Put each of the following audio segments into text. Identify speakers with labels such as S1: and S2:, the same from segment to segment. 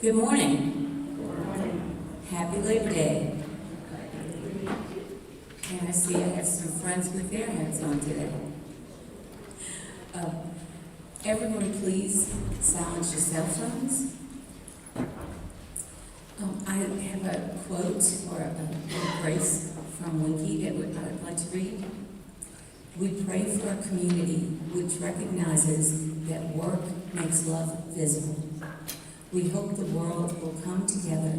S1: Good morning.
S2: Good morning.
S1: Happy Labor Day. And I see I have some friends with their hats on today. Everyone please silence your cell phones. I have a quote or a grace from Winky that I would like to read. We pray for a community which recognizes that work makes love visible. We hope the world will come together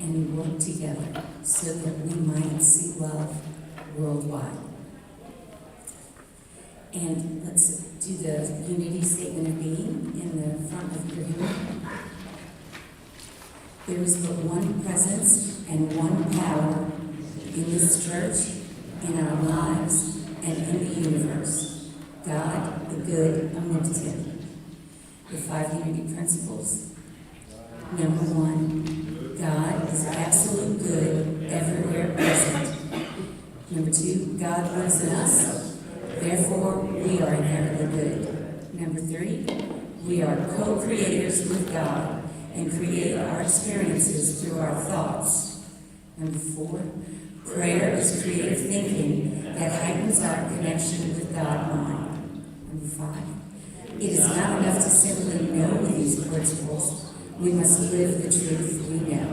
S1: and work together so that we might see love worldwide. And let's do the unity statement of being in the front of your hymn. There is but one presence and one power in this church, in our lives, and in the universe. God, the good, omnipotent. The 5 unity principles. Number 1, God is absolute good, everywhere present. Number 2, God lives in us, therefore we are inherently good. Number 3, we are co-creators with God and create our experiences through our thoughts. Number 4, prayer is creative thinking that heightens our connection with God mind. Number 5, it is not enough to simply know these principles. We must live the truth we know.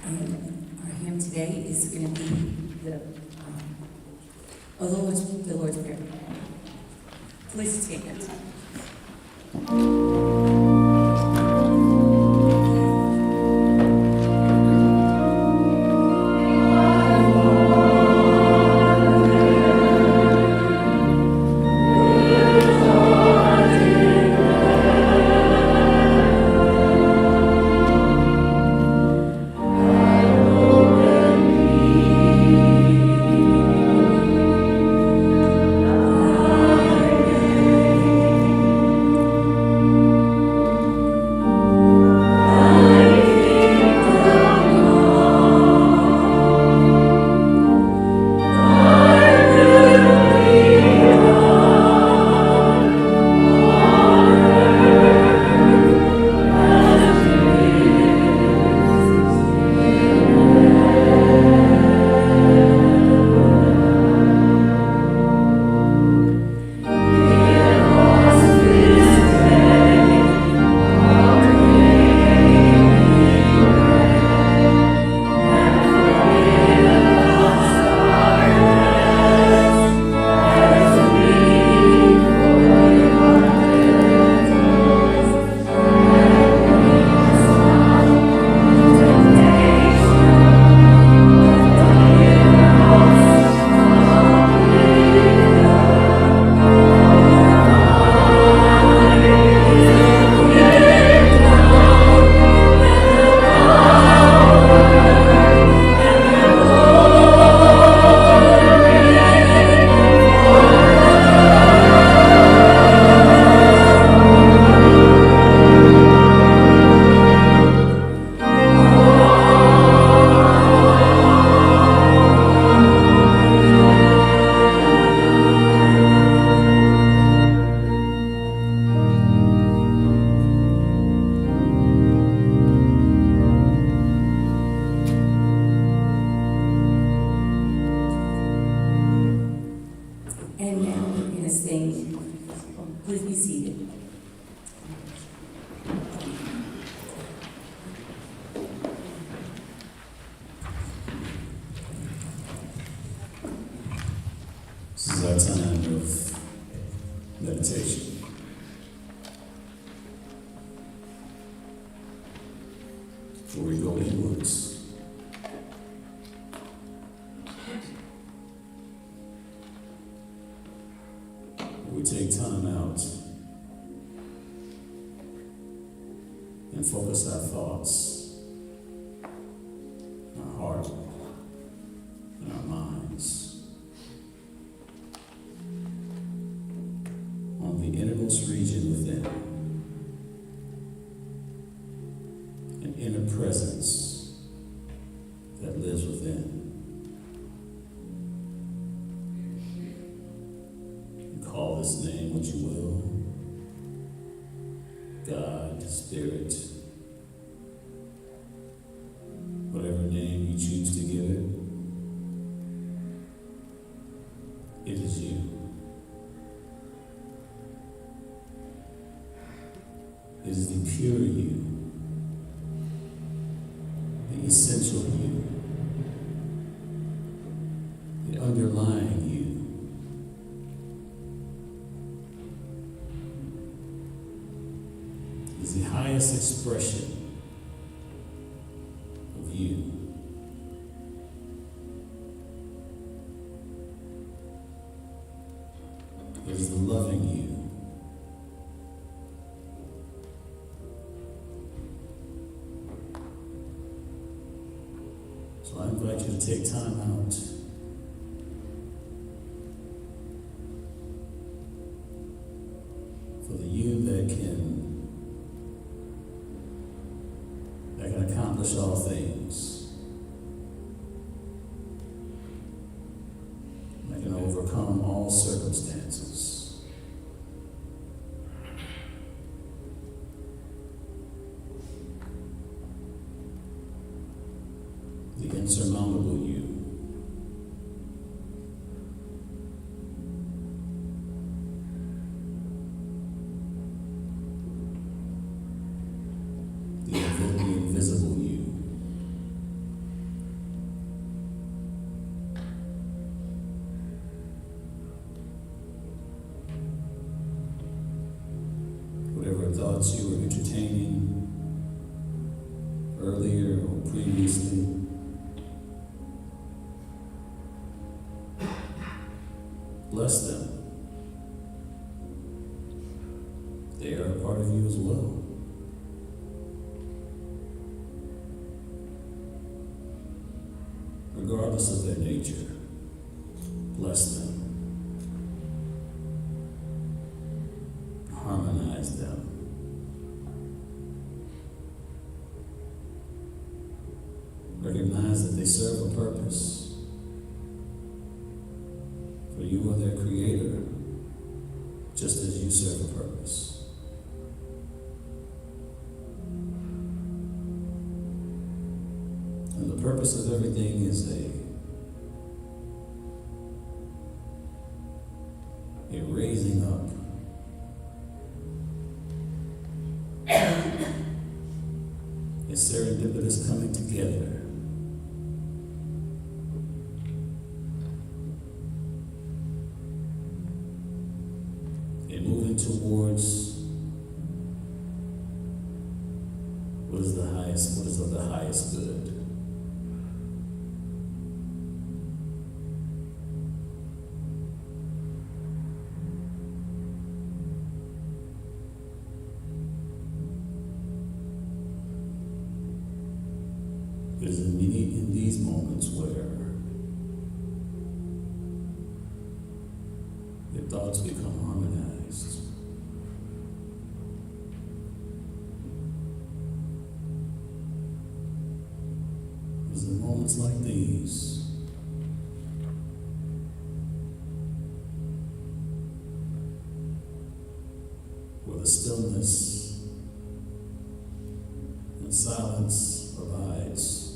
S1: And our hymn today is going to be the Lord's Prayer. Please take that time. And now we're going to sing. Please be seated.
S2: This is our time of meditation. Before we go inwards, we take time out and focus our thoughts, our heart, and our minds on the innermost region within, an inner presence that lives within. You call this name what you will. God, Spirit, whatever name you choose to give it, it is you. It is the pure you, the essential you, the underlying you. It is the highest expression of you. It is the loving you. So I invite you to take time out for the you that can accomplish all things, that can overcome all circumstances. The insurmountable you. The invisible you. Whatever thoughts you were entertaining earlier or previously, bless them. They are a part of you as well. Regardless of their nature, bless them. Harmonize them. Recognize that they serve a purpose. For you are their creator, just as you serve a purpose. And the purpose of everything is a raising up. A serendipitous coming together. And moving towards what is of the highest good. It is in these moments where your thoughts become harmonized. It is in moments like these where the stillness and silence provides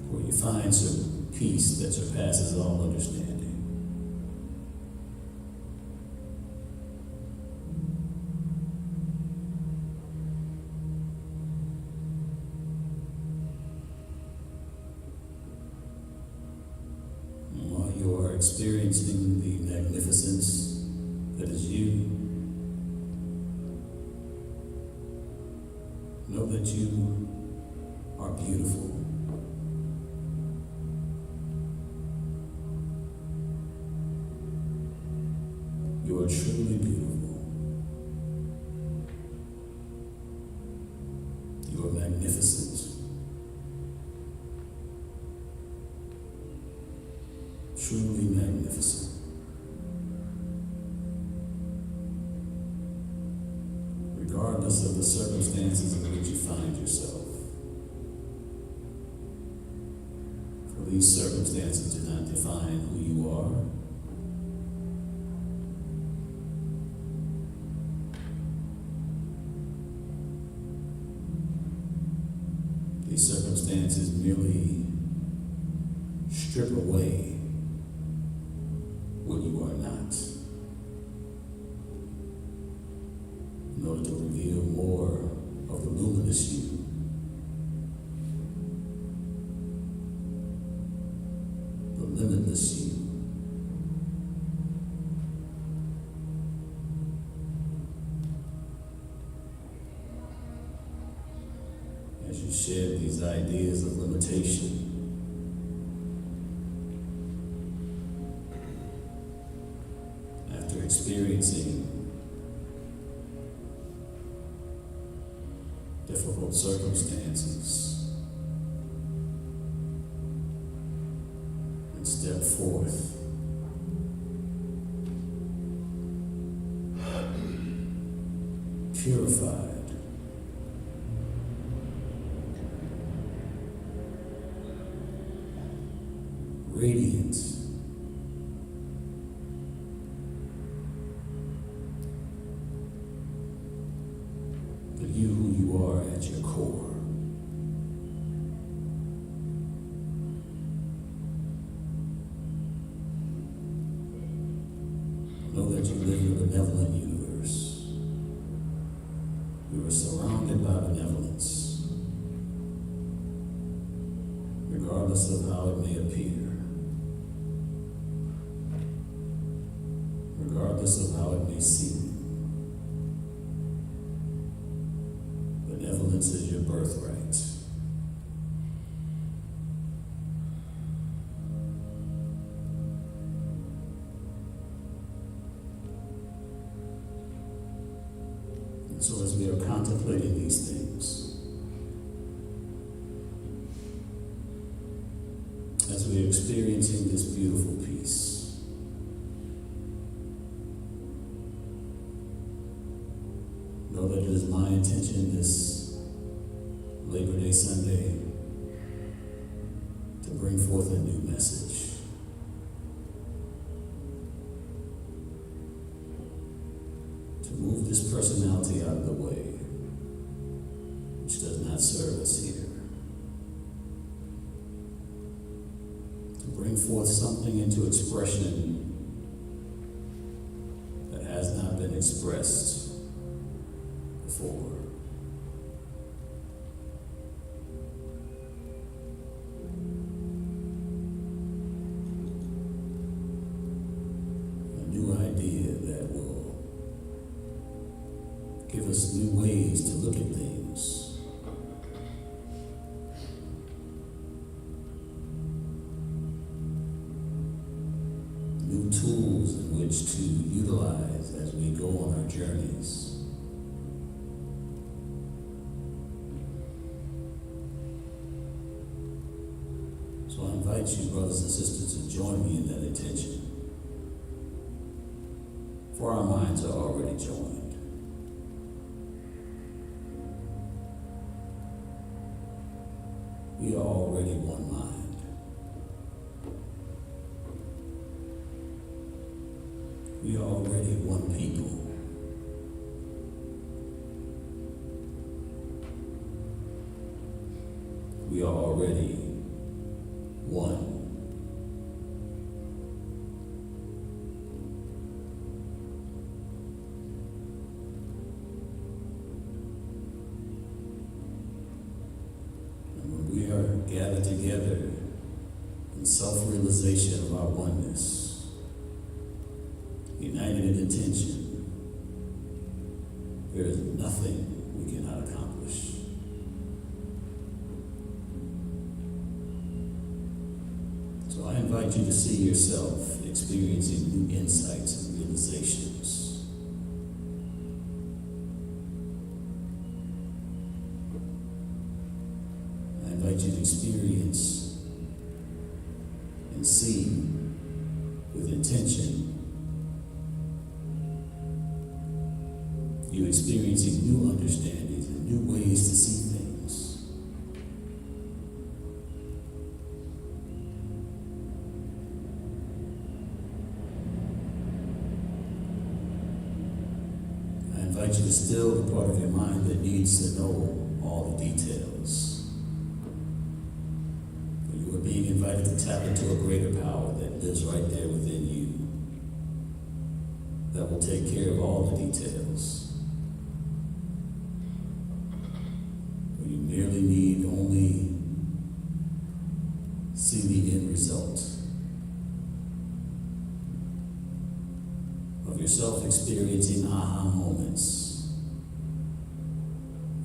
S2: where you find some peace that surpasses all understanding. And while you are experiencing the magnificence that is you, know that you are beautiful. You are truly beautiful. You are magnificent. Truly magnificent. Regardless of the circumstances in which you find yourself. For these circumstances do not define who you are. these circumstances merely strip away what you are not, in order to reveal more of the luminous you. The limitless you. As you share these ideas of limitation, after experiencing difficult circumstances, and step forth purified, radiant, but you who you are at your core. Know that you live in a benevolent universe. You are surrounded by benevolence, regardless of how it may appear, regardless of how it may seem. Benevolence is your birthright. And so as we are contemplating these things, as we are experiencing this beautiful peace, know that it is my intention this Labor Day Sunday to bring forth a new message. To move this personality out of the way, which does not serve us here. To bring forth something into expression that has not been expressed before. A new idea that will give us new ways to look at things. New tools in which to utilize as we go on our journeys. So I invite you, brothers and sisters, to join me in that intention. For our minds are already joined. We are already one mind. We are already one people. We are already one. We are gathered together in self-realization of our oneness, united in intention. There is nothing we cannot accomplish. So I invite you to see yourself experiencing new insights and realizations. I invite you to see yourself experiencing new insights and realizations. I invite you to experience and see with intention. You experiencing new understandings and new ways to see things. I invite you to still the part of your mind that needs to know all the details. tap into a greater power that lives right there within you, that will take care of all the details. You merely need only see the end result of yourself experiencing aha moments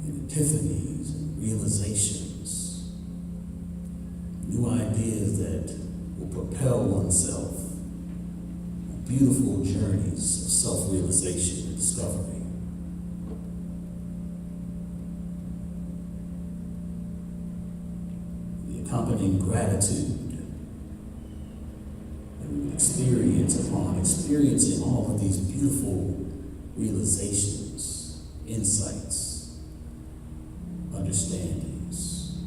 S2: and epiphanies and realizations, new ideas that will propel oneself on beautiful journeys of self-realization and discovery. The accompanying gratitude that we experience upon experiencing all of these beautiful realizations, insights, understandings.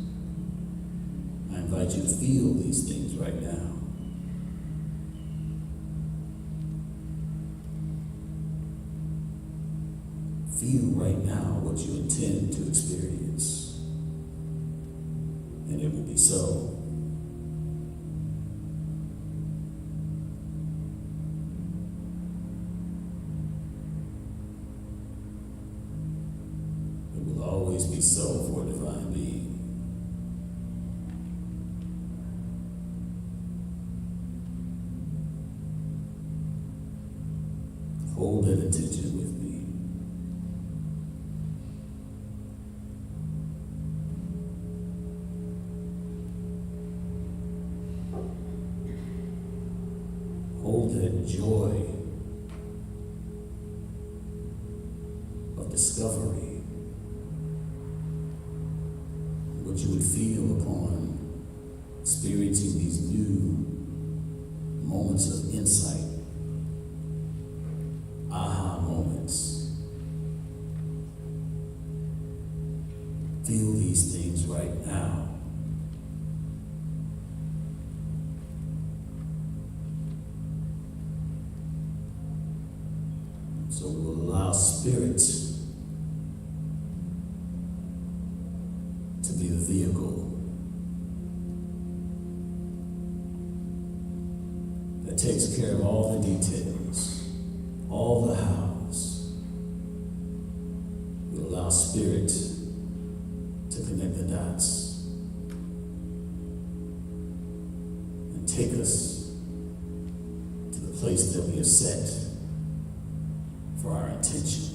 S2: I invite you to feel these things right now. Feel right now what you intend to experience, and it will be so. It will always be so for a divine being. Hold that attention with me. Hold that joy of discovery, what you would feel upon experiencing these new moments of insight, aha moments. Feel these things right now. So we will allow spirit to be the vehicle that takes care of all the details, all the hows. We allow spirit to connect the dots and take us to the place that we have set for our attention.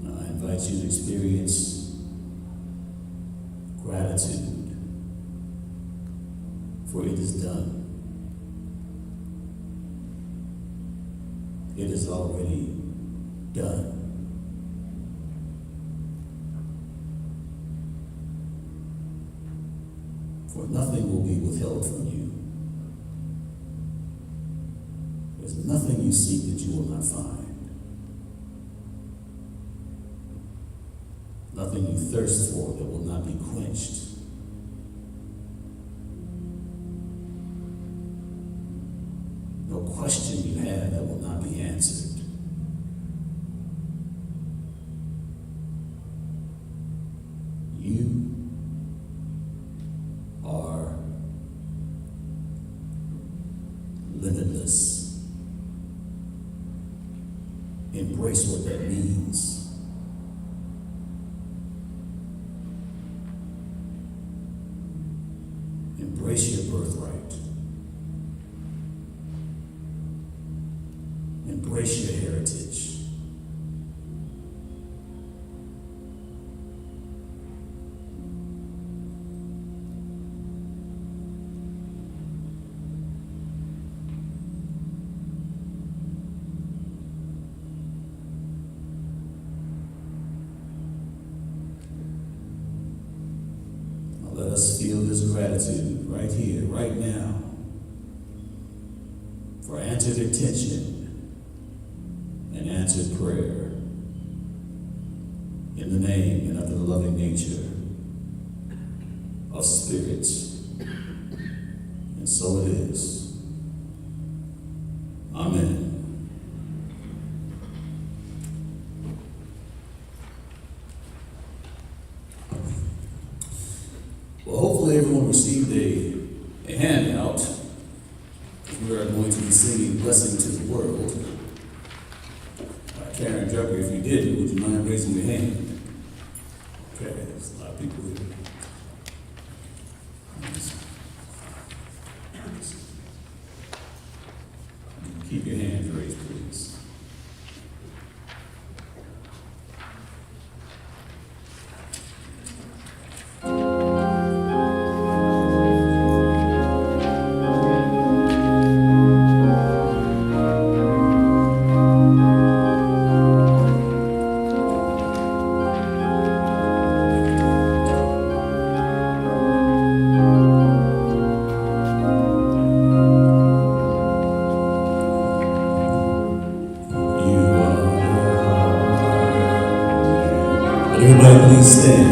S2: Now I invite you to experience gratitude, for it is done. It is already done. For nothing will be withheld from you. There's nothing you seek that you will not find. Nothing you thirst for that will not be quenched. No question you have that will not be answered. You are limitless. Embrace what that means. Embrace your birthright. Embrace your heritage. Now let us feel this gratitude right here, right now, for answered attention and answered prayer, in the name and under the loving nature of spirit And so it is. Amen. Well, hopefully everyone received a handout. We are going to be singing Blessing to the World by Karen Drucker. If you didn't, would you mind raising your hand? Okay, there's a lot of people here. Keep your hands raised, please. Everybody please stand.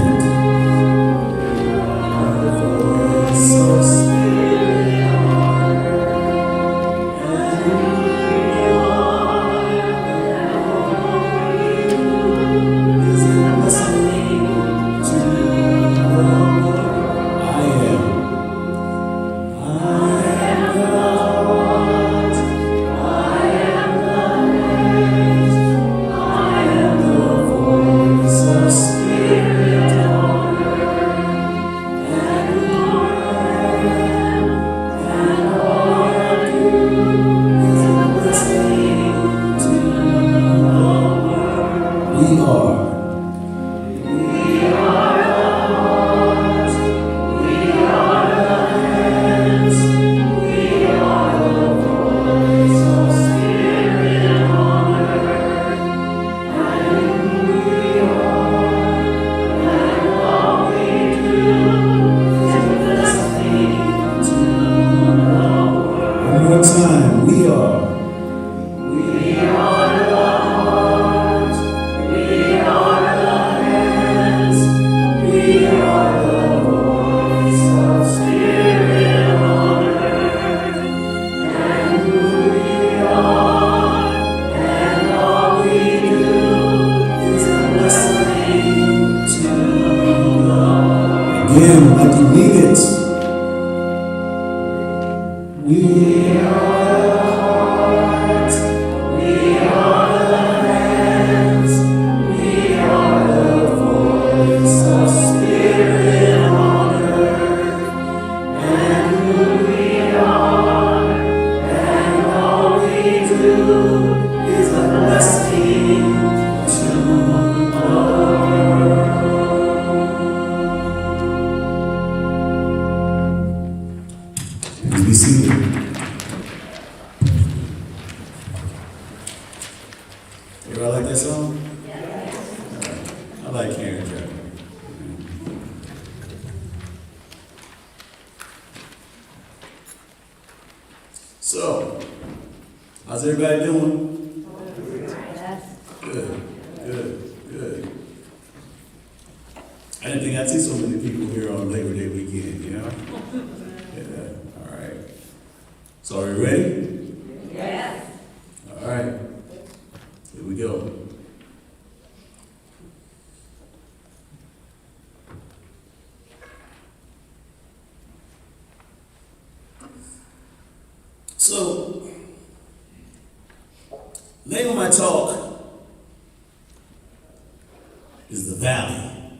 S2: Again, like you mean it. We are the heart, we are the hands, we are the voice of spirit on earth, and who we are, and all we do is a blessing to the world. Be seated. Everybody like that song? Yeah. I like Karen Drucker. So, how's everybody doing? Good, good, good. I didn't think I'd see so many people here on Labor Day weekend, you know? Yeah. So are you ready?
S1: Yes.
S2: All right. Here we go. So, the name of my talk is The Valley.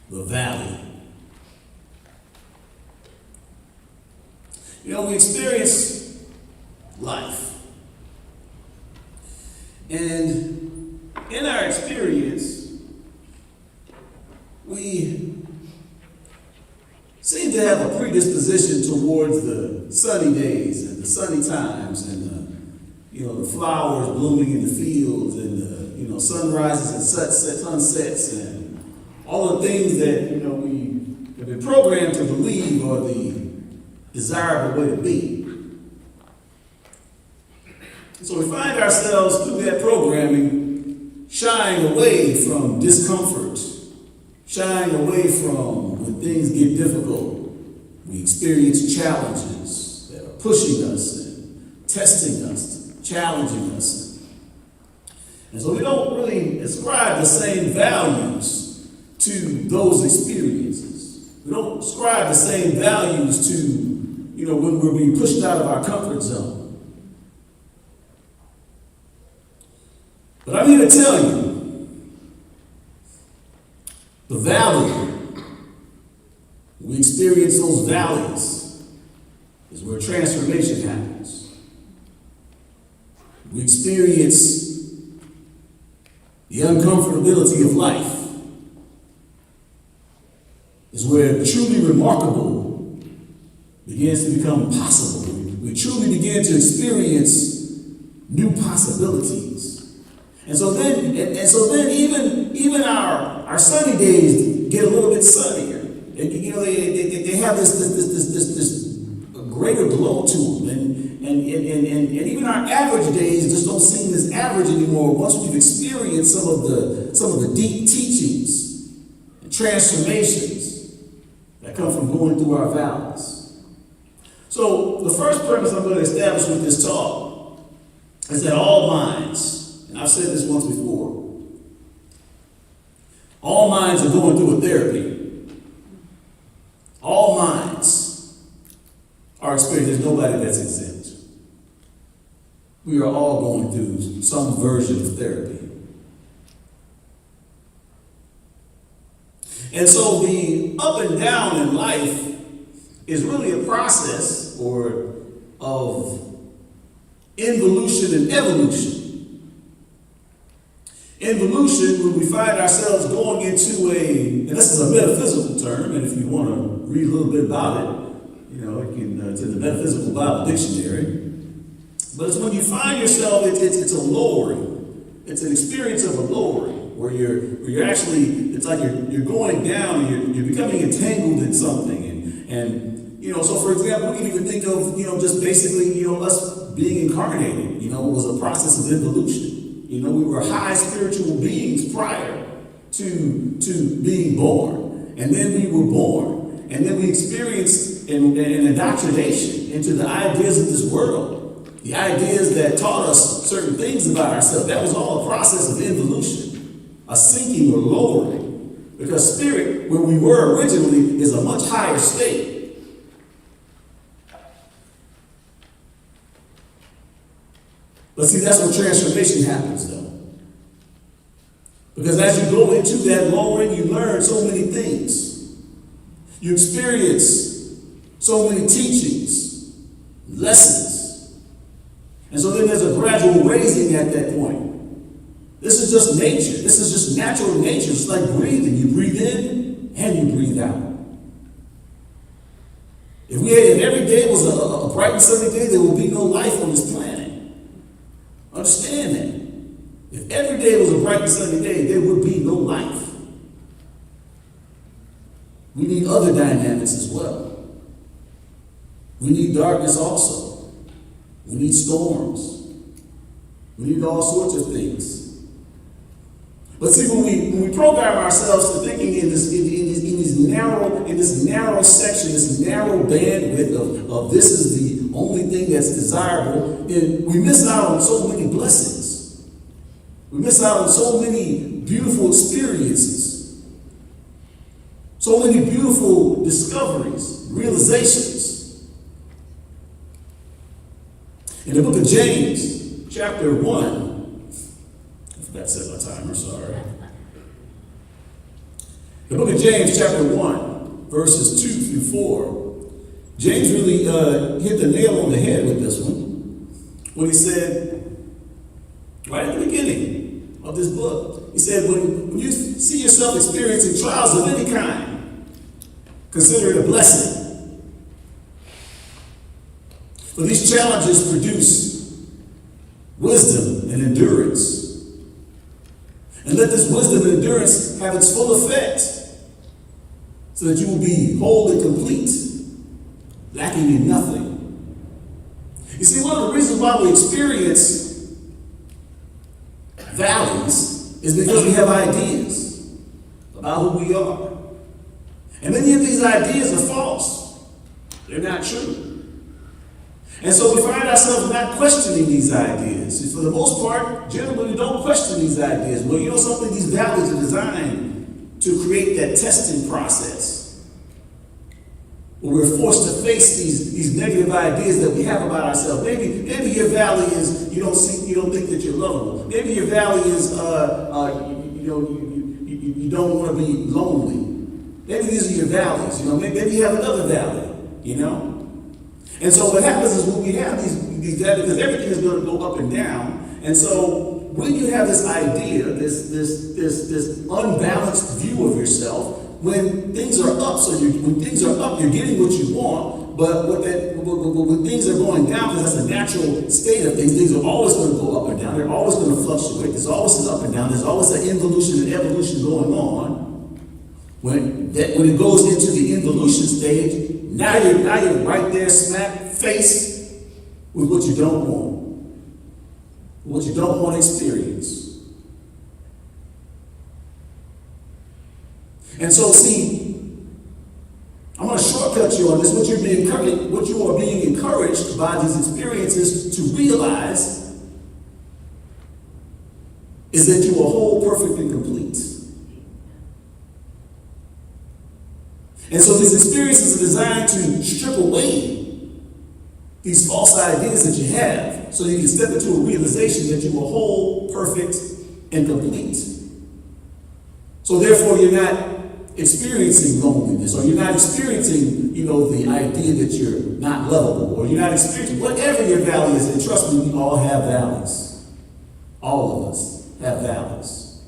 S2: The Valley. You know, we experience life. And in our experience, we seem to have a predisposition towards the sunny days and the sunny times and the flowers blooming in the fields and the sunrises and sunsets and all the things that we have been programmed to believe are the desirable way to be. So we find ourselves through that programming shying away from discomfort, shying away from when things get difficult. We experience challenges that are pushing us and testing us, challenging us. And so we don't really ascribe the same values to those experiences. We don't ascribe the same values to, when we're being pushed out of our comfort zone. But I'm here to tell you, the valley, we experience those valleys, is where transformation happens. We experience the uncomfortability of life, is where truly remarkable begins to become possible. We truly begin to experience new possibilities. And so then even our sunny days get a little bit sunnier. And, they have this greater glow to them. And even our average days just don't seem as average anymore once we've experienced some of the deep teachings and transformations that come from going through our valleys. So the first premise I'm going to establish with this talk is that all minds, and I've said this once before, all minds are going through a therapy. All minds are experiencing. There's nobody that's exempt. We are all going through some version of therapy. And so the up and down in life is really a process of involution and evolution. Involution, when we find ourselves going into and this is a metaphysical term, and if you want to read a little bit about it, it's in the Metaphysical Bible Dictionary. But it's when you find yourself, it's a lowering. It's an experience of a lowering, where you're actually, it's like you're going down, and you're becoming entangled in something. And so for example, we can even think of, just basically, us being incarnated, was a process of evolution. We were high spiritual beings prior to being born. And then we were born. And then we experienced an indoctrination into the ideas of this world. The ideas that taught us certain things about ourselves. That was all a process of evolution. A sinking or lowering. Because spirit, where we were originally, is a much higher state. But see, that's where transformation happens, though. Because as you go into that lowering, you learn so many things. You experience so many teachings, lessons. And so then there's a gradual raising at that point. This is just nature. This is just natural nature. It's like breathing. You breathe in and you breathe out. If every day was a bright and sunny day, there would be no life on this planet. Understand that. If every day was a bright and sunny day, there would be no life. We need other dynamics as well. We need darkness also. We need storms. We need all sorts of things. But see, when we program ourselves to thinking in this narrow section, this narrow bandwidth of this is the only thing that's desirable, then we miss out on so many blessings. We miss out on so many beautiful experiences, so many beautiful discoveries, realizations. In the book of James, chapter 1, I forgot to set my timer, sorry. The book of James, chapter 1, verses 2 through 4. James really hit the nail on the head with this one when he said, right at the beginning of this book, he said, when you see yourself experiencing trials of any kind, consider it a blessing. For these challenges produce wisdom and endurance. And let this wisdom and endurance have its full effect, so that you will be whole and complete, lacking in nothing. You see, one of the reasons why we experience valleys is because we have ideas about who we are. And many of these ideas are false. They're not true. And so we find ourselves not questioning these ideas. And for the most part, generally, we don't question these ideas. Well, you know something? These values are designed to create that testing process, where we're forced to face these negative ideas that we have about ourselves. Maybe your value is you don't think that you're lovable. Maybe your value is you don't want to be lonely. Maybe these are your values. Maybe you have another value. And so what happens is when we have these values, because everything is going to go up and down, and so when you have this idea, this unbalanced view of yourself, when things are up, when things are up, you're getting what you want, but when things are going down, because that's a natural state of things are always going to go up and down, they're always going to fluctuate, there's always an up and down, there's always an involution and evolution going on. When it goes into the involution stage, now you're right there, smack face with what you don't want, what you don't want to experience. And so, see, I'm going to shortcut you on this. What you are being encouraged by these experiences to realize is that you are whole, perfect, and complete. And so these experiences are designed to strip away these false ideas that you have so you can step into a realization that you are whole, perfect, and complete. So therefore you're not experiencing loneliness, or you're not experiencing, the idea that you're not lovable, or you're not experiencing whatever your value is. And trust me, we all have values. All of us have values.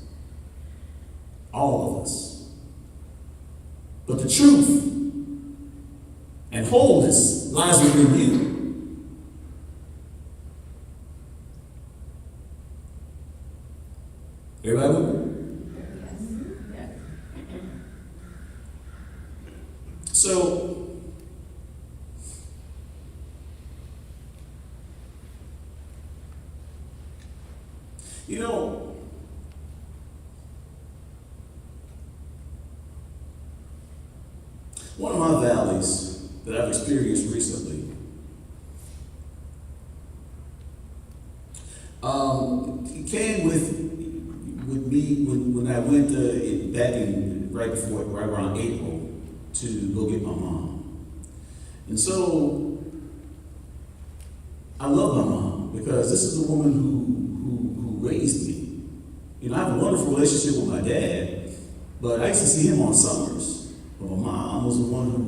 S2: All of us. But the truth and wholeness lies within you. Everybody with me? So, one of my valleys that I've experienced recently, it came with me when I went right around April to go get my mom. And so I love my mom because this is the woman who raised me. I have a wonderful relationship with my dad, but I used to see him on summers. But my mom was the one who,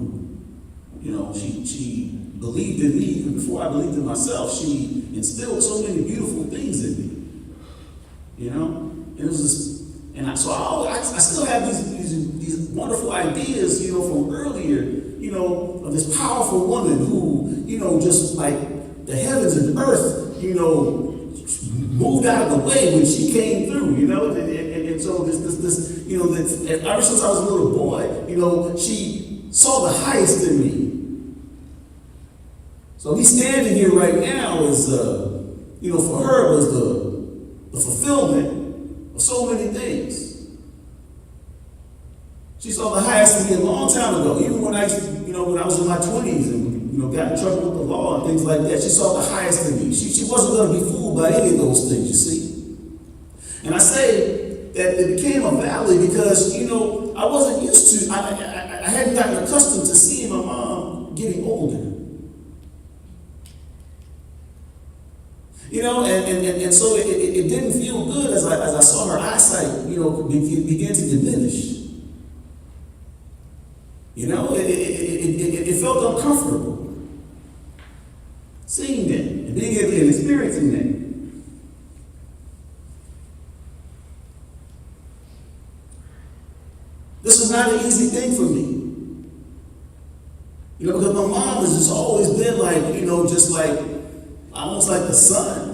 S2: she believed in me even before I believed in myself. She instilled so many beautiful things in me, And it was just, I still have these wonderful ideas, from earlier, of this powerful woman who, just like the heavens and earth, moved out of the way when she came through, and so this, ever since I was a little boy, she saw the highest in me. So me standing here right now is, for her was the fulfillment of so many things. She saw the highest in me a long time ago, even when I was in my 20s and got in trouble with the law and things like that. She saw the highest in me. She wasn't going to be fooled by any of those things, you see. And I say that it became a valley because, I wasn't used to, I hadn't gotten accustomed to seeing my mom getting older. And so it didn't feel good as I saw her eyesight, begin to diminish. It felt uncomfortable seeing that and being able and experiencing that. This is not an easy thing for me. Because my mom has just always been like, just like, almost like the sun.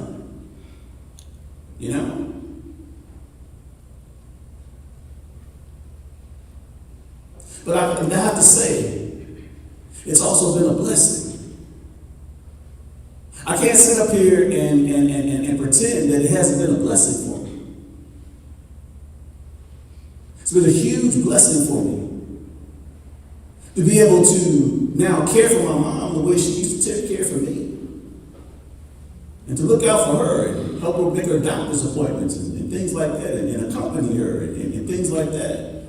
S2: But I have to say, it's also been a blessing. I can't sit up here and pretend that it hasn't been a blessing for me. It's been a huge blessing for me. to be able to now care for my mom the way she used to take care for me. And to look out for her and help her make her doctor's appointments and things like that, and accompany her and things like that,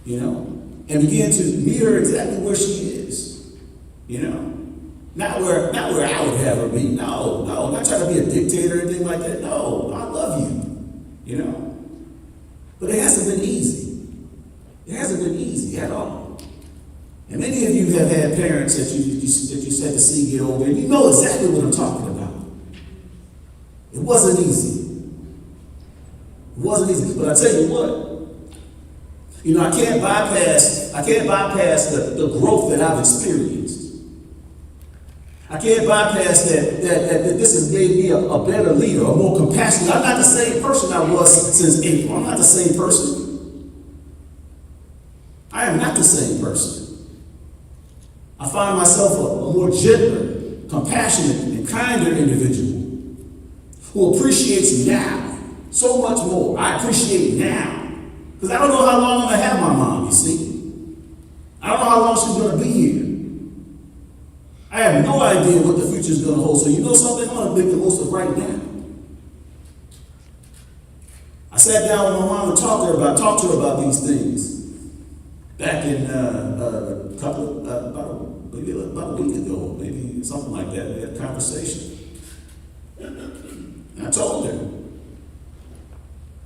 S2: you know, and begin to meet her exactly where she is, you know. Not where I would have her be. No, not trying to be a dictator or anything like that. No, I love you, you know. But it hasn't been easy. It hasn't been easy at all. And many of you have had parents that you said to see get older, and you know exactly what I'm talking about. It wasn't easy. It wasn't easy. But I tell you what, you know, I can't bypass the growth that I've experienced. I can't bypass that this has made me a better leader, a more compassionate. I'm not the same person I was since April. I'm not the same person. I am not the same person. I find myself a more gentler, compassionate, and kinder individual who appreciates now so much more. I appreciate now. Because I don't know how long I'm going to have my mom, you see. I don't know how long she's going to be here. I have no idea what the future is going to hold. So you know something? I'm going to make the most of right now. I sat down with my mom and talked to her about these things back in about a week ago, maybe something like that. We had a conversation. And I told her.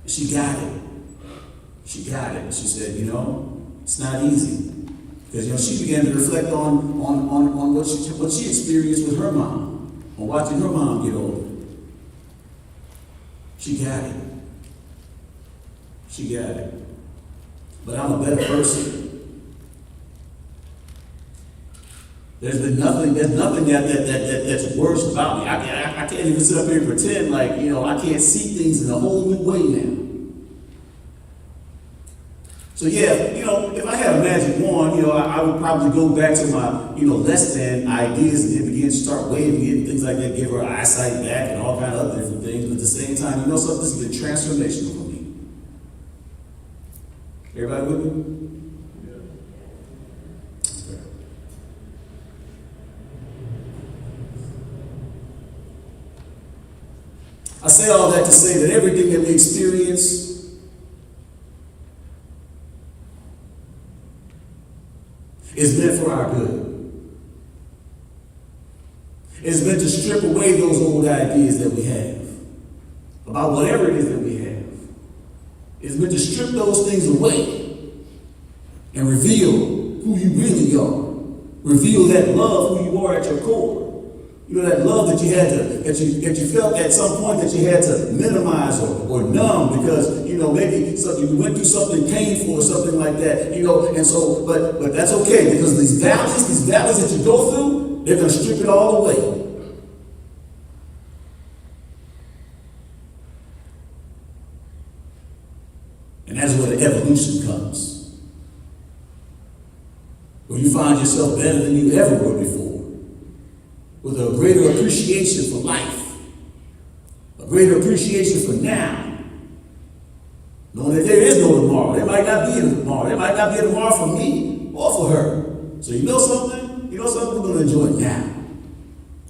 S2: She got it. She got it. She said, you know, it's not easy. Because, you know, she began to reflect on what she experienced with her mom, on watching her mom get older. She got it. She got it. But I'm a better person. There's nothing that's worse about me. I can't even sit up here and pretend like, you know, I can't see things in a whole new way now. So yeah, you know, if I had a magic wand, you know, I would probably go back to my, you know, less than ideas and then begin to start waving it and things like that, give her eyesight back and all kind of other different things. But at the same time, you know something, this has been transformational for me. Everybody with me? Yeah. Okay. I say all that to say that everything that we experience is meant for our good. It's meant to strip away those old ideas that we have about whatever it is that we have. It's meant to strip those things away and reveal who you really are. Reveal that love, who you are at your core. You know, that love that you had to, that you felt at some point that you had to minimize or numb because, you know, maybe you went through something painful or something like that, you know, and so, but that's okay because these valleys that you go through, they're going to strip it all away. And that's where the evolution comes. Where you find yourself better than you ever were before. With a greater appreciation for life, a greater appreciation for now, knowing that there is no tomorrow. There might not be a tomorrow. There might not be a tomorrow for me or for her. So you know something? We're going to enjoy it now.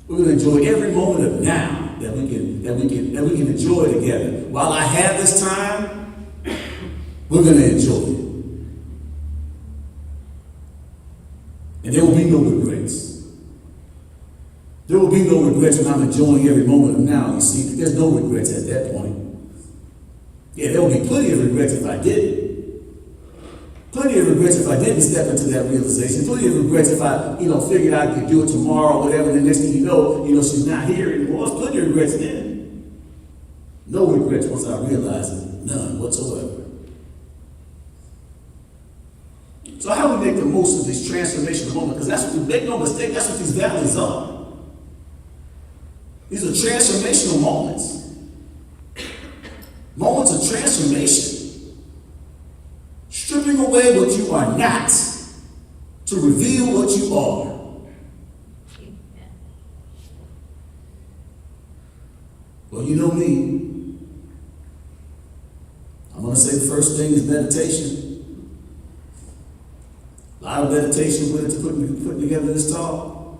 S2: We're going to enjoy every moment of now that we can enjoy together. While I have this time, we're going to enjoy it, and there will be no regrets. There will be no regrets when I'm enjoying every moment of now, you see. There's no regrets at that point. Yeah, there will be plenty of regrets if I didn't. Plenty of regrets if I didn't step into that realization. Plenty of regrets if I, figured I could do it tomorrow or whatever. The next thing you know, she's not here anymore. There's plenty of regrets then. No regrets once I realize it. None whatsoever. So how do we make the most of this transformational moment? Because that's what, make no mistake, that's what these valleys are. These are transformational moments. Moments of transformation. Stripping away what you are not to reveal what you are. Well, you know me. I'm going to say the first thing is meditation. A lot of meditation went into putting together this talk.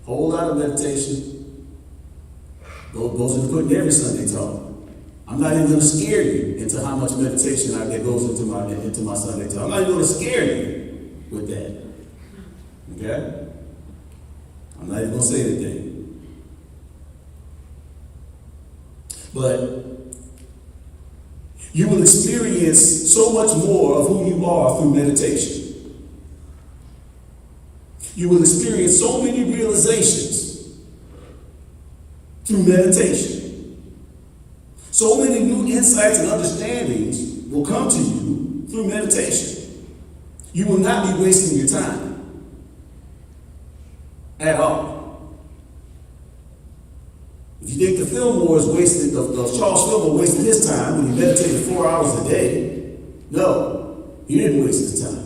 S2: Whole lot of meditation goes into putting every Sunday talk. I'm not even going to scare you into how much meditation that goes into my Sunday talk. I'm not even going to scare you with that. Okay? I'm not even going to say anything. But you will experience so much more of who you are through meditation. You will experience so many realizations through meditation. So many new insights and understandings will come to you through meditation. You will not be wasting your time at all. If you think the Fillmore is wasted, Charles Fillmore wasted his time when he meditated 4 hours a day, no, he didn't waste his time.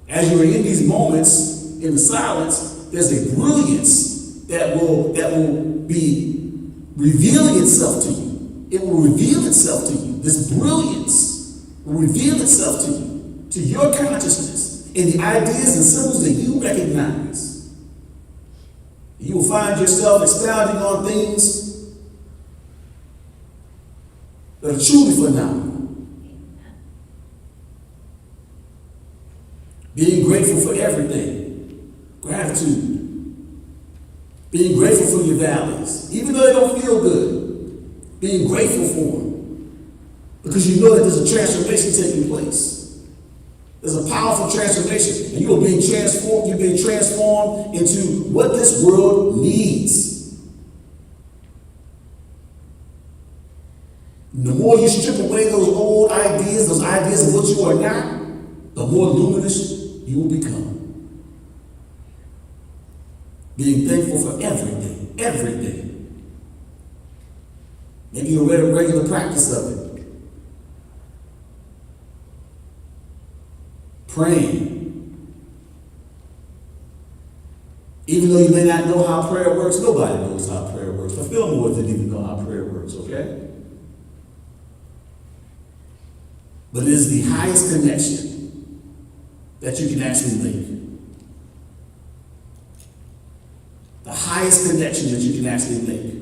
S2: As you're in these moments in the silence, there's a brilliance that will be revealing itself to you. It will reveal itself to you. This brilliance will reveal itself to you, to your consciousness, in the ideas and symbols that you recognize. You will find yourself expounding on things that are truly phenomenal. Being grateful for everything. Gratitude. Being grateful for your valleys, even though they don't feel good. Being grateful for them, because you know that there's a transformation taking place. There's a powerful transformation, and you're being transformed. You're being transformed into what this world needs. And the more you strip away those old ideas, those ideas of what you are not, the more luminous you will become. Being thankful for everything, everything. Making a regular practice of it. Praying. Even though you may not know how prayer works, nobody knows how prayer works. The Fillmore didn't even know how prayer works, okay? But it is the highest connection that you can actually make. The highest connection that you can actually make.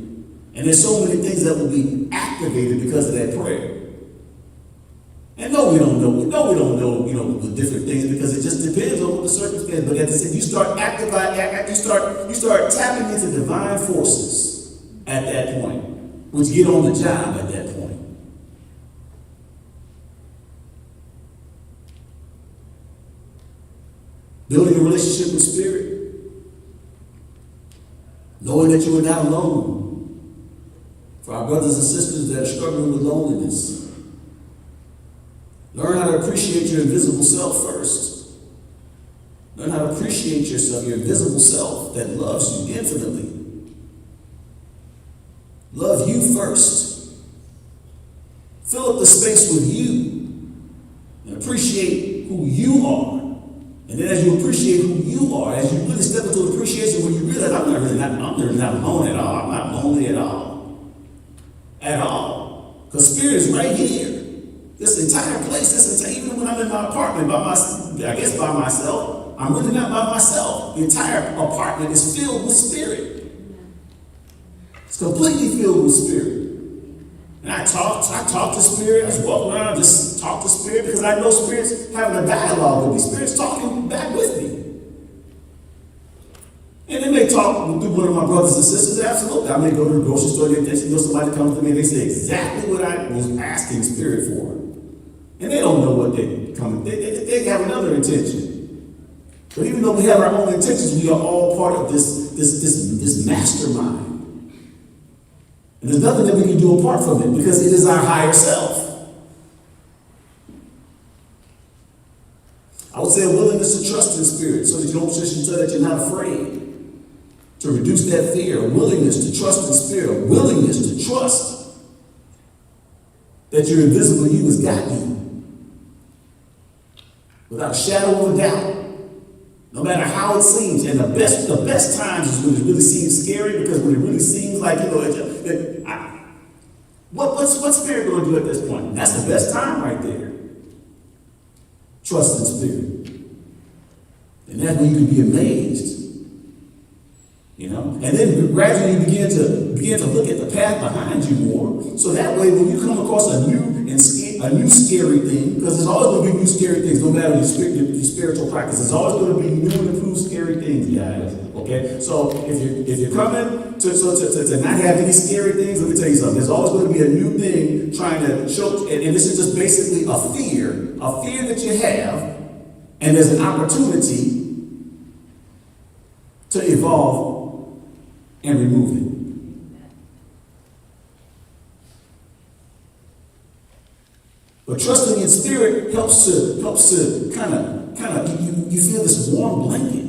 S2: And there's so many things that will be activated because of that prayer. And no, we don't know, the different things, because it just depends on what the circumstance. But at the same, you start you start tapping into divine forces at that point, which get on the job at that point. Building a relationship with Spirit. Knowing that you are not alone. For our brothers and sisters that are struggling with loneliness, learn how to appreciate your invisible self first. Learn how to appreciate yourself, your invisible self that loves you infinitely. Love you first. Fill up the space with you and appreciate who you are. And then as you appreciate who you are, as you really step into appreciation, when you realize I'm really not alone at all. I'm not lonely at all. At all. Because Spirit is right here. This entire place, even when I'm in my apartment by myself, I'm really not by myself. The entire apartment is filled with Spirit. It's completely filled with Spirit. And I talk to Spirit. I just walk around, just talk to Spirit, because I know Spirit's having a dialogue with me. Spirit's talking back with me. And they may talk through one of my brothers and sisters, absolutely. I may go to the grocery store, somebody comes to me and they say exactly what I was asking Spirit for. And they don't know what they have another intention. But even though we have our own intentions, we are all part of this mastermind. And there's nothing that we can do apart from it, because it is our higher self. I would say a willingness to trust in Spirit, so that you're not afraid. To reduce that fear, a willingness to trust in Spirit, a willingness to trust that your invisible you has got you. Without a shadow of a doubt. No matter how it seems. And the best times is when it really seems scary, because when it really seems like, what's Spirit going to do at this point? That's the best time right there. Trust in Spirit. And that's when you can be amazed. You know? And then gradually you begin to look at the path behind you more. So that way when you come across a new scary thing, because there's always going to be new scary things, no matter your spiritual practice, there's always going to be new and improved scary things, guys. Okay? So if you're coming to not have any scary things, let me tell you something. There's always going to be a new thing trying to show, and this is just basically a fear that you have, and there's an opportunity to evolve and remove it. But trusting in spirit helps to kind of you feel this warm blanket.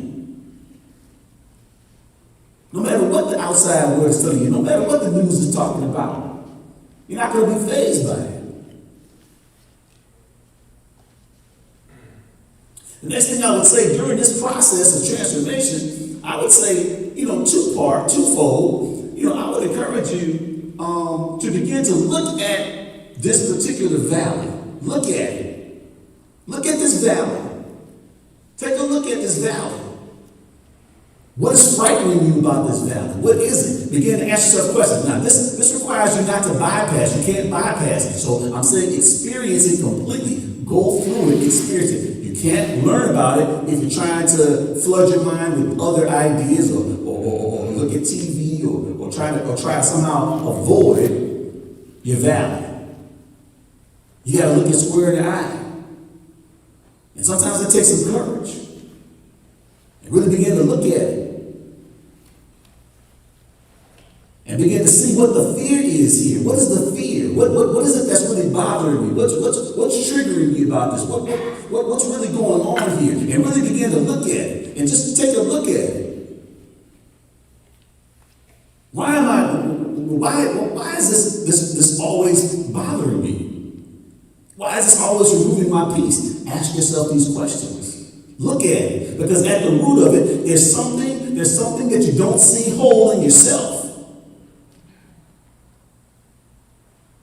S2: No matter what the outside world is telling you, no matter what the news is talking about, you're not going to be fazed by it. The next thing I would say during this process of transformation, I would say, twofold. I would encourage you to begin to look at this particular valley. Look at it. Look at this valley. Take a look at this valley. What is frightening you about this valley? What is it? Begin to ask yourself questions. Now, this requires you not to bypass. You can't bypass it. So I'm saying experience it completely. Go through it, experience it. You can't learn about it if you're trying to flood your mind with other ideas or look at TV or try to somehow avoid your valley. You got to look it square in the eye. And sometimes it takes some courage. And really begin to look at it. And begin to see what the fear is here. What is the fear? What is it that's really bothering me? What's triggering me about this? What's really going on here? And really begin to look at it. And just take a look at it. Why is this always bothering me? Why is this always removing my peace? Ask yourself these questions. Look at it. Because at the root of it, there's something that you don't see whole in yourself.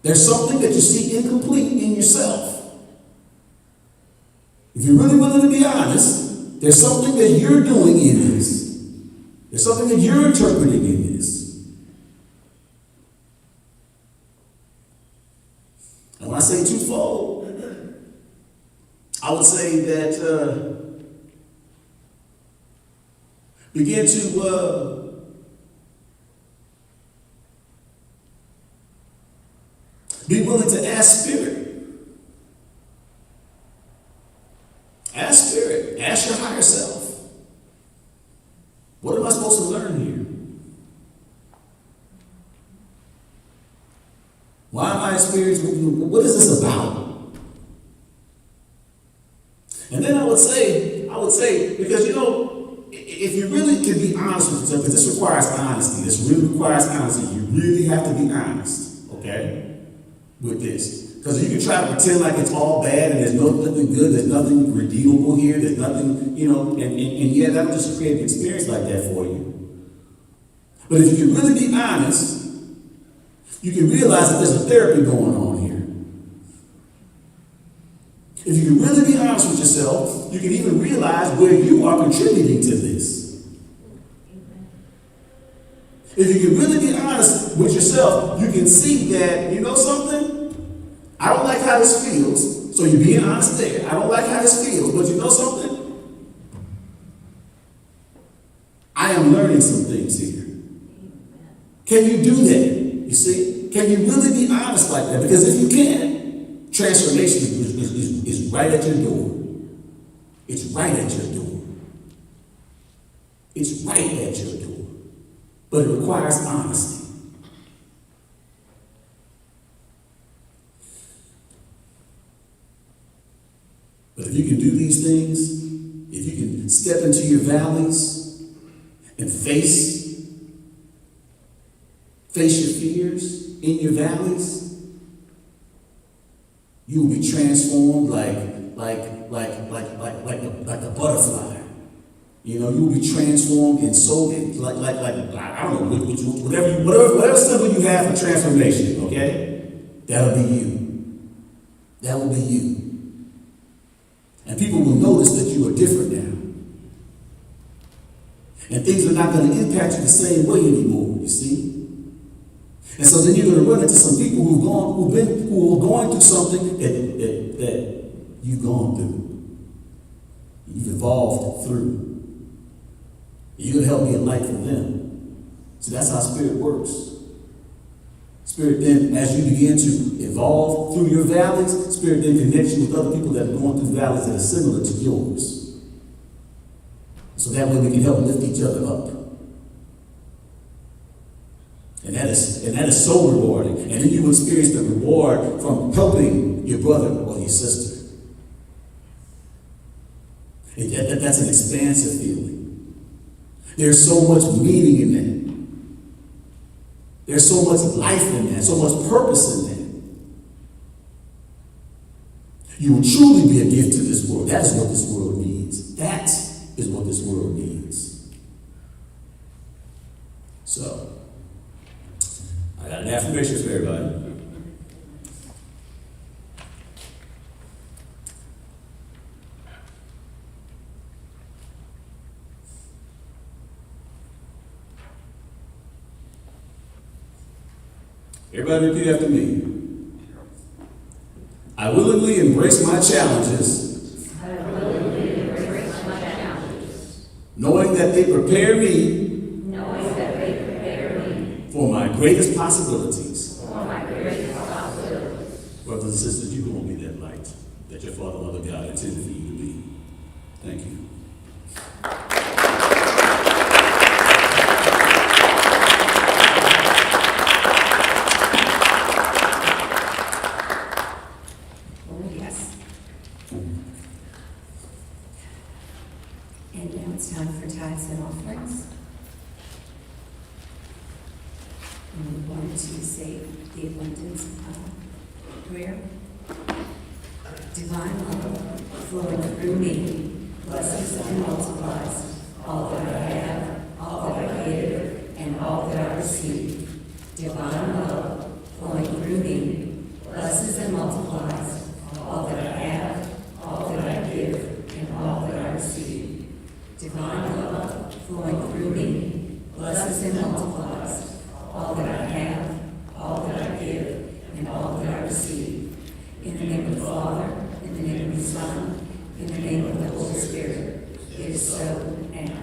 S2: There's something that you see incomplete in yourself. If you're really willing to be honest, there's something that you're doing in this. There's something that you're interpreting in this. And when I say twofold, I would say that begin to be willing to ask Spirit. Ask Spirit. Ask your higher self. What am I supposed to learn here? Why am I experiencing? What is this about? And then I would say, because if you really can be honest with yourself, because this requires honesty. This really requires honesty. You really have to be honest, okay? With this. Because you can try to pretend like it's all bad and there's nothing good, there's nothing redeemable here, there's nothing, and yeah, that'll just create an experience like that for you. But if you can really be honest, you can realize that there's a therapy going on here. If you can really be honest with yourself, you can even realize where you are contributing to this. If you can really be honest with yourself, you can see that, something? I don't like how this feels. So you're being honest there. I don't like how this feels, but you know something? I am learning some things here. Can you do that? You see? Can you really be honest like that? Because if you can, transformation is right at your door. It's right at your door. It's right at your door. But it requires honesty. But if you can do these things, if you can step into your valleys and face your fears in your valleys, you will be transformed like a butterfly. You will be transformed and so like I don't know, whatever symbol you have for transformation, okay? That'll be you. That will be you. And people will notice that you are different now. And things are not going to impact you the same way anymore, you see? And so then you're going to run into some people who are going through something that you've gone through. You've evolved through. You're going to help be a light for them. So that's how Spirit works. Spirit then, as you begin to evolve through your valleys, Spirit then connects you with other people that are going through valleys that are similar to yours. So that way we can help lift each other up. And that is so rewarding. And then you experience the reward from helping your brother or your sister. And that's an expansive feeling. There's so much meaning in that. There's so much life in that, so much purpose in that. You will truly be a gift to this world. That is what this world needs. That is what this world needs. So, I got an affirmation for everybody. Everybody repeat after me. I willingly embrace my challenges.
S3: I willingly embrace my challenges.
S2: Knowing that they prepare me.
S3: Knowing that they prepare me.
S2: For my greatest possibilities.
S3: For my greatest possibilities.
S2: Brothers and sisters, you won't be that light that your Father, Mother, God intended for you to be. Thank you.
S1: And now it's time for tithes and offerings. And we want to say the abundance prayer. Divine love flowing through me, blesses and multiplies all that I have, all that I give, and all that I receive. Divine love flowing through me, blesses and multiplies all that I have, all that I give, and all that I receive. Divine love flowing through me, blesses and multiplies all that I have, all that I give, and all that I receive. In the name of the Father, in the name of the Son, in the name of the Holy Spirit, it is so now.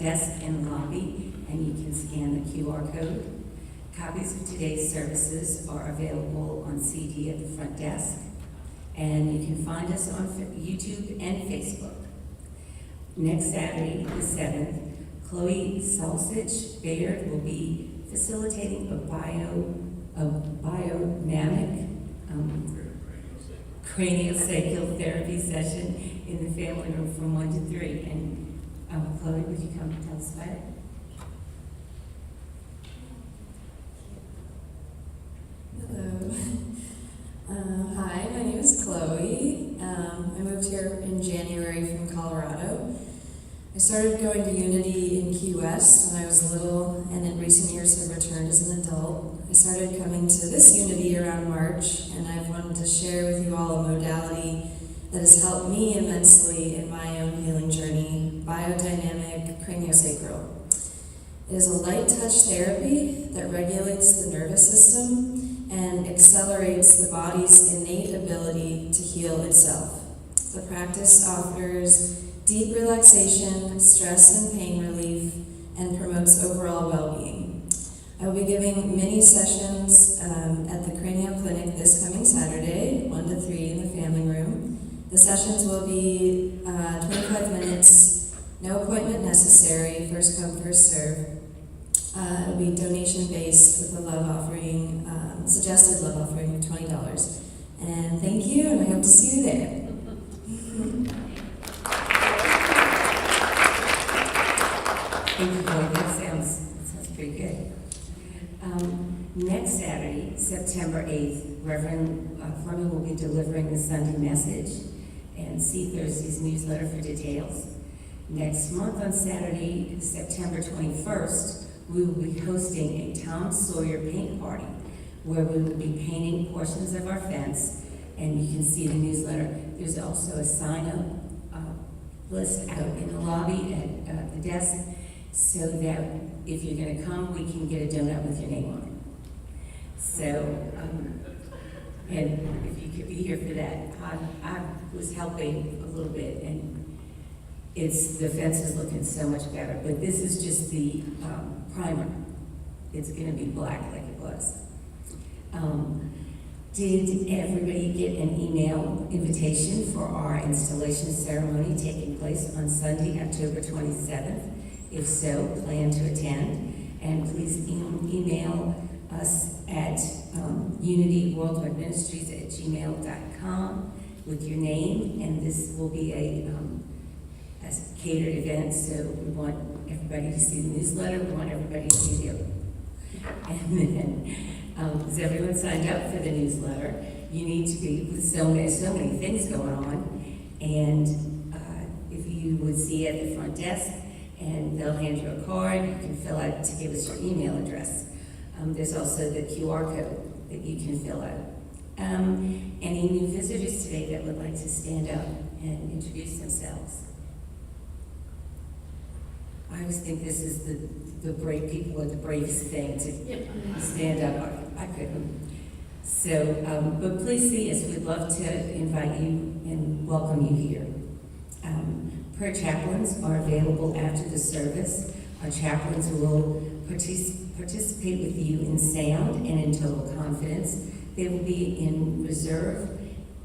S1: desk in the lobby, and you can scan the QR code. Copies of today's services are available on CD at the front desk, and you can find us on YouTube and Facebook. Next Saturday, the 7th, Chloe Salsich Baird will be facilitating a biodynamic craniosacral therapy session in the family room from 1 to 3. And Chloe, would you come and tell us about it?
S4: Hello. Hi, my name is Chloe. I moved here in January from Colorado. I started going to Unity in Key West when I was little, and in recent years have returned as an adult. I started coming to this Unity around March, and I've wanted to share with you all a modality that has helped me immensely in my own healing journey, biodynamic craniosacral. It is a light touch therapy that regulates the nervous system and accelerates the body's innate ability to heal itself. The practice offers deep relaxation, stress and pain relief, and promotes overall well-being. I will be giving mini sessions at the Cranial Clinic this coming Saturday, 1 to 3 in the family room. The sessions will be 25 minutes, no appointment necessary, first come, first serve. It will be donation-based with a love offering, suggested love offering of $20. And thank you, and I hope to see you there.
S1: Thank you, Chloe. That sounds pretty good. Next Saturday, September 8th, Reverend Fleming will be delivering the Sunday message, and see Thursday's newsletter for details. Next month on Saturday, September 21st, we will be hosting a Tom Sawyer paint party where we will be painting portions of our fence, and you can see the newsletter. There's also a sign-up list out in the lobby at the desk, so that if you're going to come, we can get a donut with your name on it. So, and if you could be here for that, I was helping a little bit, and the fence is looking so much better, but this is just the primer. It's going to be black like it was. Did everybody get an email invitation for our installation ceremony taking place on Sunday, October 27th? If so, plan to attend, and please email us at unityworldwideministries@gmail.com with your name, and this will be a catered event, so we want everybody to see the newsletter, we want everybody to see the and then, is everyone signed up for the newsletter? You need to be, with so many things going on, and if you would see at the front desk, and they'll hand you a card, you can fill out to give us your email address. There's also the QR code that you can fill out. Any new visitors today that would like to stand up and introduce themselves? I always think this is the brave people are the bravest thing to stand up. I couldn't. So, but please see us. We'd love to invite you and welcome you here. Prayer chaplains are available after the service. Our chaplains will participate with you in sound and in total confidence. They will be in reserve.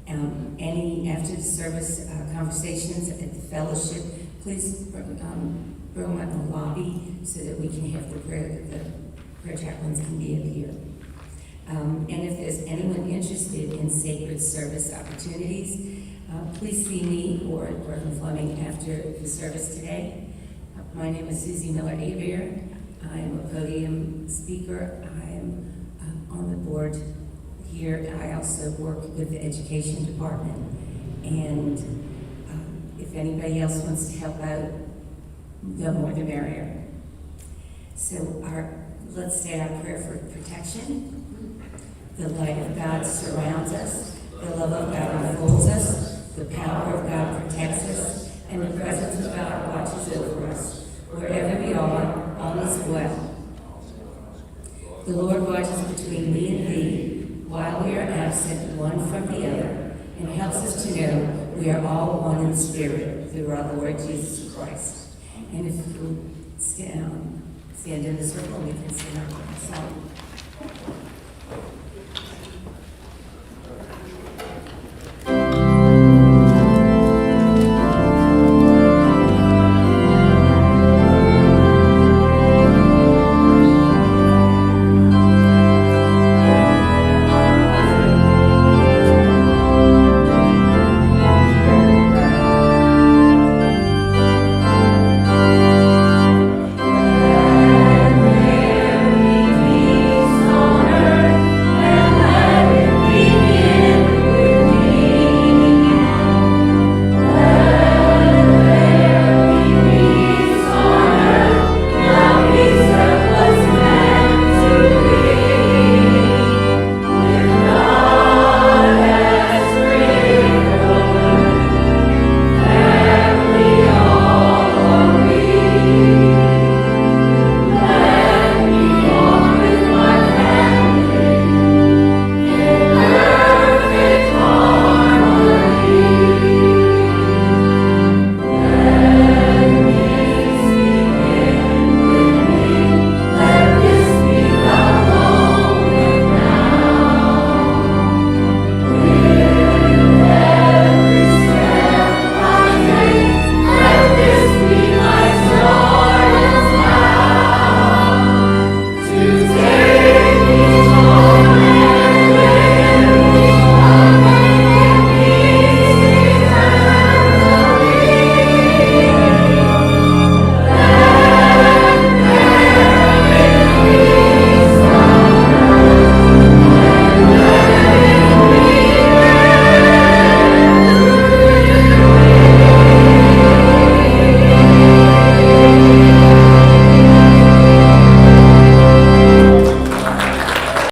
S1: Any after the service conversations at the fellowship, please bring them in the lobby so that we can have the prayer chaplains can be up here. And if there's anyone interested in sacred service opportunities, please see me or Reverend Fleming after the service today. My name is Susie Miller-Abear. I am a podium speaker. I am on the board here. I also work with the education department. And if anybody else wants to help out, the more the merrier. So let's say our prayer for protection. The light of God surrounds us. The love of God enfolds us. The power of God protects us. And the presence of God watches over us. Wherever we are, all is well. The Lord watches between me and thee, while we are absent one from the other, and helps us to know we are all one in spirit through our Lord Jesus Christ. And if you stand in the circle, we can sing our song.